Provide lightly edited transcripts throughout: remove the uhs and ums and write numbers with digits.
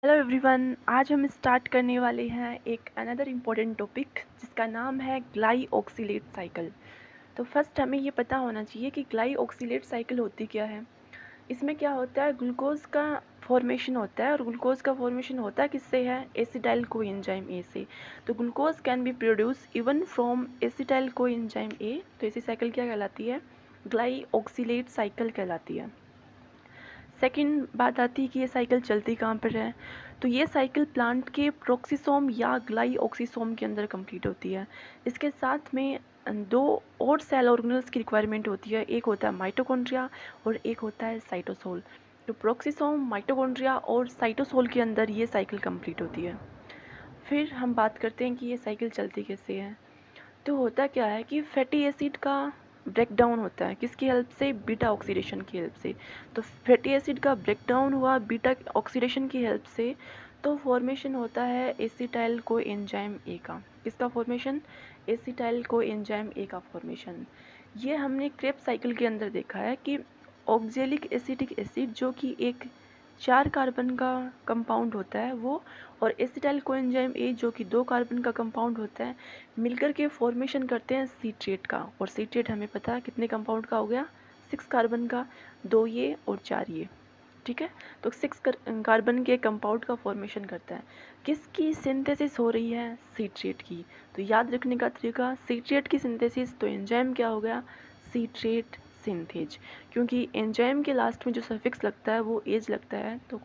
Hello everyone, आज हम start करने वाले हैं एक अनदर इम्पोर्टेंट टॉपिक जिसका नाम है ग्लाइऑक्सिलेट साइकिल। तो फर्स्ट हमें ये पता होना चाहिए कि ग्लाइऑक्सिलेट साइकिल होती क्या है। इसमें क्या होता है, ग्लूकोज का फॉर्मेशन होता है और ग्लूकोज का फॉर्मेशन होता है किससे है, एसिटाइल कोएंजाइम ए से। तो glucose can be produce even from acetyl coenzyme A. तो ऐसी साइकिल क्या कहलाती है, ग्लाइऑक्सिलेट साइकिल कहलाती है। सेकंड बात आती है कि ये साइकिल चलती कहाँ पर है। तो ये साइकिल प्लांट के प्रोक्सिसोम या ग्लाइऑक्सिसोम के अंदर कंप्लीट होती है। इसके साथ में दो और सेल ऑर्गेनल्स की रिक्वायरमेंट होती है, एक होता है माइटोकॉन्ड्रिया और एक होता है साइटोसोल। तो प्रोक्सिसोम, माइटोकॉन्ड्रिया और साइटोसोल के अंदर ये साइकिल कंप्लीट होती है। फिर हम बात करते हैं कि ये साइकिल चलती कैसे है। तो होता क्या है कि फैटी एसिड का ब्रेक डाउन होता है, किसकी हेल्प से, बीटा ऑक्सीडेशन की हेल्प से। तो फैटी एसिड का ब्रेक डाउन हुआ बीटा ऑक्सीडेशन की हेल्प से, तो फॉर्मेशन होता है एसिटाइल को एंजाइम ए का। किसका formation, acetyl co enzyme A का फॉर्मेशन। ये हमने क्रेब्स साइकिल के अंदर देखा है कि ऑक्जेलिक एसिटिक एसिड जो कि एक 4 कार्बन का कंपाउंड होता है वो, और एसिटाइल कोएंजाइम ए जो कि 2 कार्बन का कंपाउंड होता है, मिलकर के फॉर्मेशन करते हैं सीट्रेट का। और सीट्रेट हमें पता है कितने कंपाउंड का हो गया, 6 कार्बन का, 2 ये और 4 ये। ठीक है, तो 6 कार्बन के कंपाउंड का फॉर्मेशन करता है। किसकी सिंथेसिस हो रही है, सीट्रेट की। तो याद रखने का तरीका, सीट्रेट की सिंथेसिस, तो एंजाइम क्या हो गया, सीट्रेट सिंथेज। क्योंकि एंजाइम के लास्ट में जो सफिक्स लगता है वो एज लगता है, तो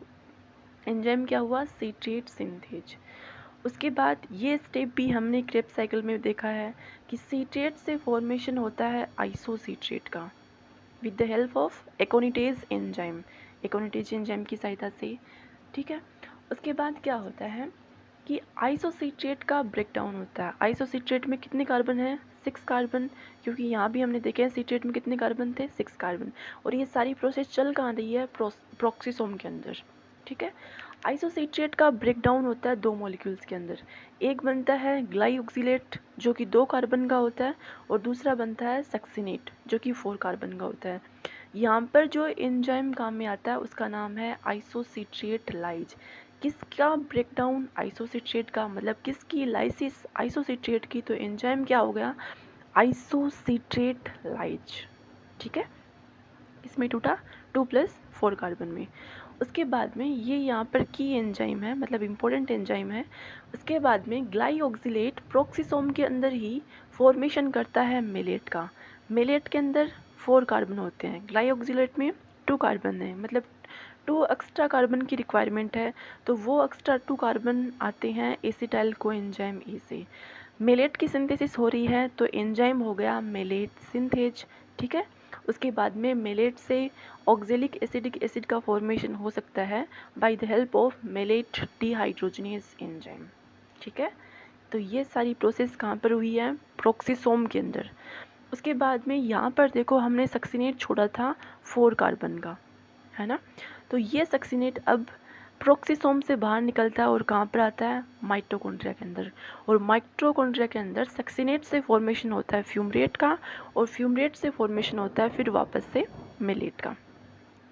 एंजाइम क्या हुआ, सीट्रेट सिंथेज। उसके बाद ये स्टेप भी हमने क्रेब्स साइकिल में देखा है कि सीट्रेट से फॉर्मेशन होता है आइसोसीट्रेट का with the help of एकोनिटेज enzyme, एकोनिटेज enzyme की सहायता से। ठीक है, उसके बाद क्या होता है कि आइसोसीट्रेट का ब्रेक डाउन होता है। आइसोसीट्रेट में कितने कार्बन हैं, 6 कार्बन। क्योंकि यहाँ भी हमने देखे हैं सीट्रेट में कितने कार्बन थे, 6 कार्बन। और ये सारी प्रोसेस चल कहाँ रही है, प्रोक्सिसोम के अंदर। ठीक है, आइसोसीट्रेट का ब्रेक डाउन होता है 2 मॉलिक्यूल्स के अंदर। एक बनता है ग्लाइऑक्सिलेट जो कि 2 कार्बन का होता है, और दूसरा बनता है सक्सिनेट जो कि 4 कार्बन का होता है। यहाँ पर जो एंजाइम काम में आता है उसका नाम है आइसोसीट्रेट लाइज। किसका ब्रेक डाउन, आइसोसीट्रेट का, मतलब किसकी लाइसिस, आइसोसीट्रेट की। तो एंजाइम क्या हो गया, आइसोसीट्रेट लाइज। ठीक है, इसमें टूटा 2 + 4 कार्बन में। उसके बाद में ये यहाँ पर की एंजाइम है, मतलब इम्पोर्टेंट एंजाइम है। उसके बाद में ग्लाइऑक्सिलेट प्रोक्सिसोम के अंदर ही फॉर्मेशन करता है मेलेट का। मेलेट के अंदर 4 कार्बन होते हैं, ग्लाइऑक्सिलेट में 2 कार्बन है, मतलब 2 एक्स्ट्रा कार्बन की रिक्वायरमेंट है। तो वो एक्स्ट्रा 2 कार्बन आते हैं एसिटाइल कोएंजाइम ए से। मेलेट की सिंथेसिस हो रही है, तो एंजाइम हो गया मेलेट सिंथेज। ठीक है, उसके बाद में मेलेट से ऑक्जेलिक एसिडिक एसिड का फॉर्मेशन हो सकता है by the help of malate dehydrogenase enzyme. ठीक है, तो ये सारी प्रोसेस कहाँ पर हुई है, प्रोक्सिसोम के अंदर। उसके बाद में यहाँ पर देखो हमने सक्सिनेट छोड़ा था 4 कार्बन का, है ना। तो ये सक्सिनेट अब प्रोक्सिसोम से बाहर निकलता है और कहाँ पर आता है, माइटोकॉन्ड्रिया के अंदर। और माइटोकॉन्ड्रिया के अंदर सक्सिनेट से फॉर्मेशन होता है फ्यूमरेट का, और फ्यूमरेट से फॉर्मेशन होता है फिर वापस से मेलेट का।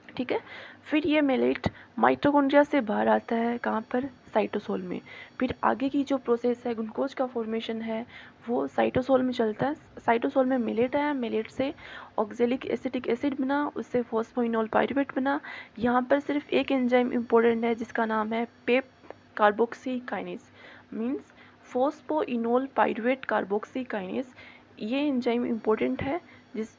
ठीक है, फिर ये मेलेट माइटोकॉन्ड्रिया से बाहर आता है कहाँ पर, साइटोसोल में। फिर आगे की जो प्रोसेस है ग्लूकोज का फॉर्मेशन है वो साइटोसोल में चलता है। साइटोसोल में मेलेट आया, मेलेट से ऑक्जेलिक एसिटिक एसिड बना, उससे फॉस्फोइनोल पाइरुवेट बना। यहाँ पर सिर्फ एक एंजाइम इम्पोर्टेंट है जिसका नाम है PEP carboxy kinase, means phosphoenol pyruvate carboxy kinase. ये एंजाइम इम्पोर्टेंट है जिस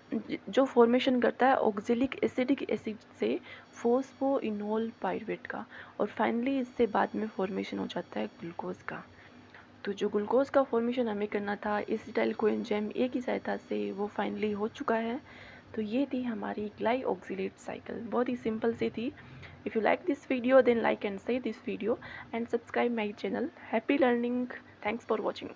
जो फॉर्मेशन करता है ऑक्जेलिक एसिडिक एसिड से फॉस्फोइनोल पाइरुवेट का। और फाइनली इससे बाद में फॉर्मेशन हो जाता है ग्लूकोज का। तो जो ग्लूकोज का फॉर्मेशन हमें करना था एसिटाइल कोएंजाइम ए की सहायता से, वो फाइनली हो चुका है। तो ये थी हमारी ग्लाइऑक्सिलेट साइकिल, बहुत ही सिंपल सी थी। If you like this video then like and share this video and subscribe my channel. Happy learning, thanks for watching.